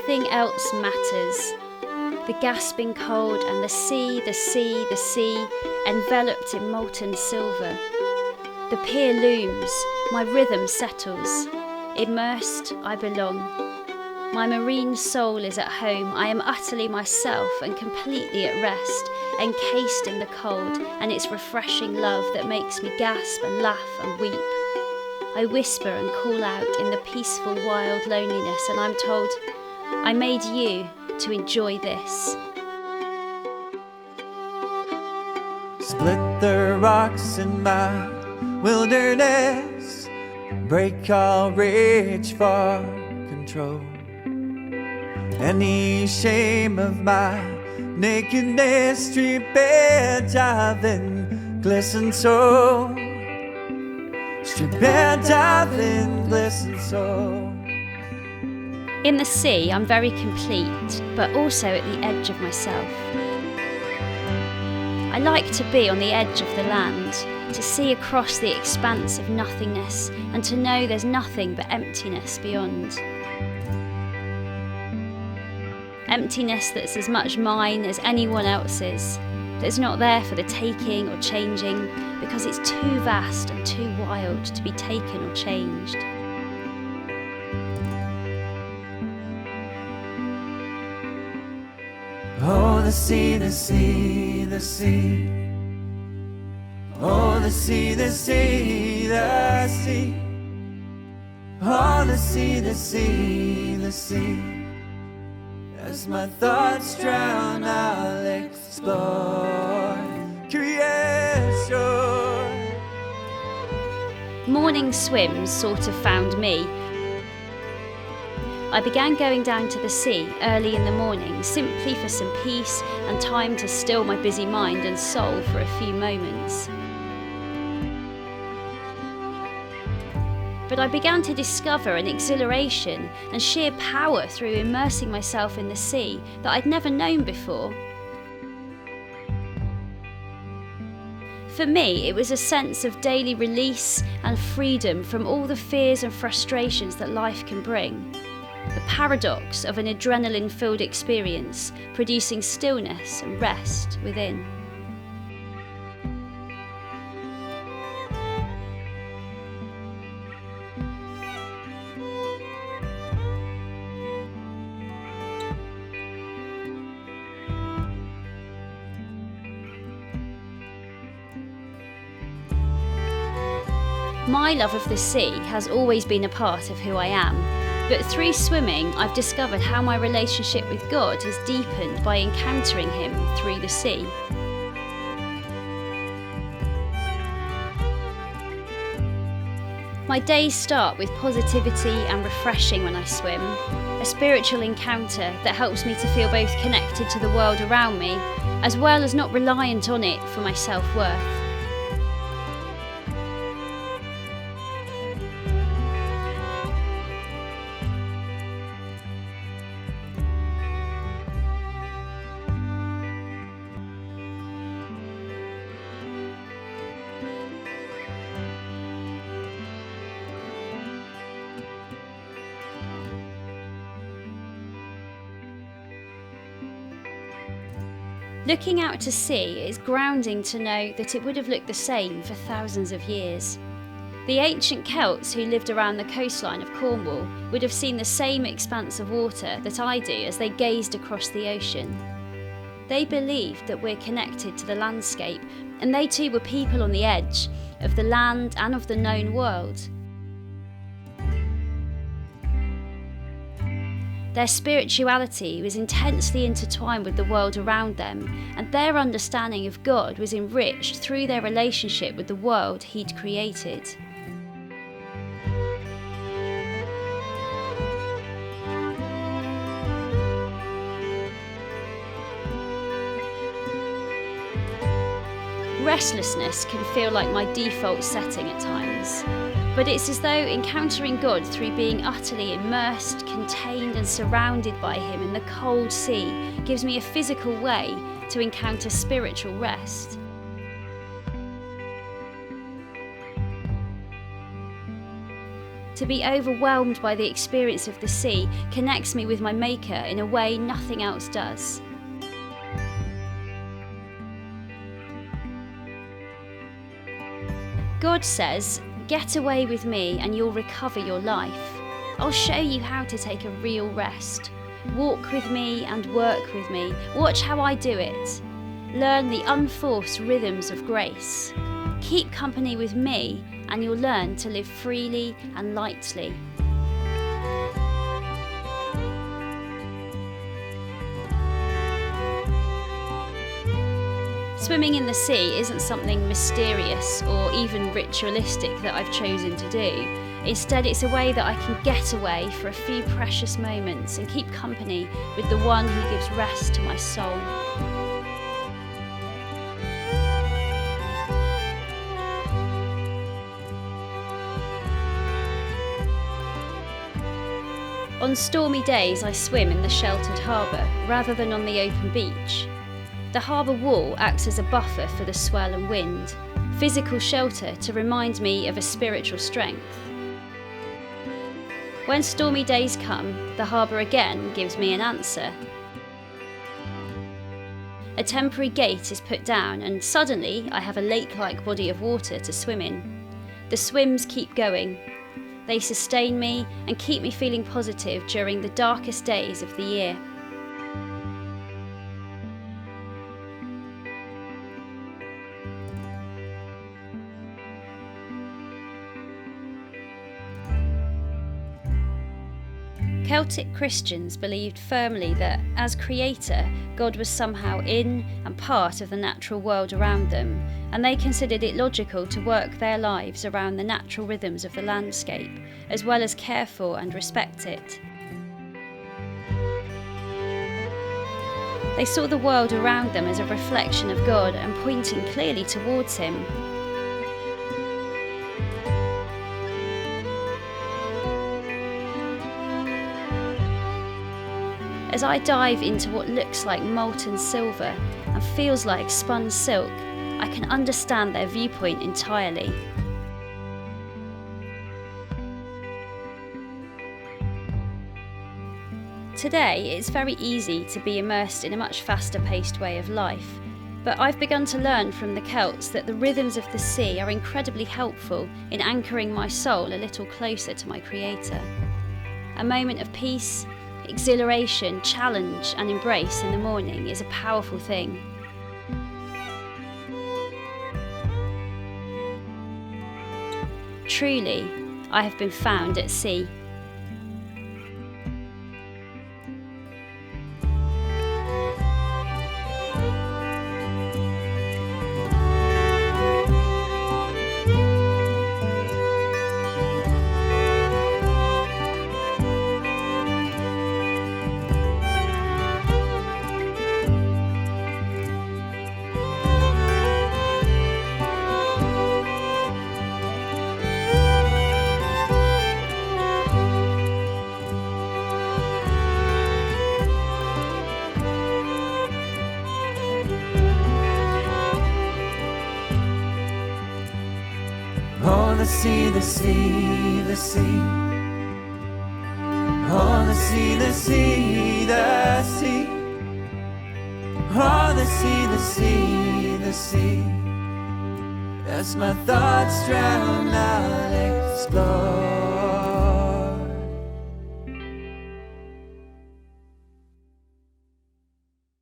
nothing else matters. The gasping cold and the sea, enveloped in molten silver. The pier looms, my rhythm settles. Immersed, I belong. My marine soul is at home. I am utterly myself and completely at rest, encased in the cold and its refreshing love that makes me gasp and laugh and weep. I whisper and call out in the peaceful, wild loneliness, and I'm told, I made you to enjoy this. Split the rocks in my wilderness, break all rage for control. Any shame of my nakedness, strip edge of in glisten so. Strip edge of in glisten so. In the sea, I'm very complete, but also at the edge of myself. I like to be on the edge of the land, to see across the expanse of nothingness and to know there's nothing but emptiness beyond. Emptiness that's as much mine as anyone else's, that's not there for the taking or changing because it's too vast and too wild to be taken or changed. Oh, the sea, the sea, the sea. Oh, the sea, the sea, the sea. Oh, the sea, the sea, the sea. As my thoughts drown, I'll explore creation. Morning swims sort of found me. I began going down to the sea early in the morning simply for some peace and time to still my busy mind and soul for a few moments. But I began to discover an exhilaration and sheer power through immersing myself in the sea that I'd never known before. For me, it was a sense of daily release and freedom from all the fears and frustrations that life can bring. The paradox of an adrenaline-filled experience, producing stillness and rest within. My love of the sea has always been a part of who I am. But through swimming, I've discovered how my relationship with God has deepened by encountering Him through the sea. My days start with positivity and refreshing when I swim, a spiritual encounter that helps me to feel both connected to the world around me, as well as not reliant on it for my self-worth. Looking out to sea is grounding to know that it would have looked the same for thousands of years. The ancient Celts who lived around the coastline of Cornwall would have seen the same expanse of water that I do as they gazed across the ocean. They believed that we're connected to the landscape, and they too were people on the edge of the land and of the known world. Their spirituality was intensely intertwined with the world around them, and their understanding of God was enriched through their relationship with the world He'd created. Restlessness can feel like my default setting at times, but it's as though encountering God through being utterly immersed, contained and surrounded by Him in the cold sea gives me a physical way to encounter spiritual rest. To be overwhelmed by the experience of the sea connects me with my Maker in a way nothing else does. God says, "Get away with me and you'll recover your life. I'll show you how to take a real rest. Walk with me and work with me. Watch how I do it. Learn the unforced rhythms of grace. Keep company with me and you'll learn to live freely and lightly." Swimming in the sea isn't something mysterious or even ritualistic that I've chosen to do. Instead, it's a way that I can get away for a few precious moments and keep company with the one who gives rest to my soul. On stormy days, I swim in the sheltered harbour rather than on the open beach. The harbour wall acts as a buffer for the swell and wind, physical shelter to remind me of a spiritual strength. When stormy days come, the harbour again gives me an answer. A temporary gate is put down and suddenly I have a lake-like body of water to swim in. The swims keep going. They sustain me and keep me feeling positive during the darkest days of the year. Celtic Christians believed firmly that, as creator, God was somehow in and part of the natural world around them, and they considered it logical to work their lives around the natural rhythms of the landscape, as well as care for and respect it. They saw the world around them as a reflection of God and pointing clearly towards Him. As I dive into what looks like molten silver and feels like spun silk, I can understand their viewpoint entirely. Today, it's very easy to be immersed in a much faster-paced way of life, but I've begun to learn from the Celts that the rhythms of the sea are incredibly helpful in anchoring my soul a little closer to my Creator. A moment of peace, exhilaration, challenge and embrace in the morning is a powerful thing. Truly, I have been found at sea. Oh, the sea, the sea, the sea. Oh, the sea, the sea, the sea. Oh, the sea, the sea, the sea. As my thoughts drown, I'll explore.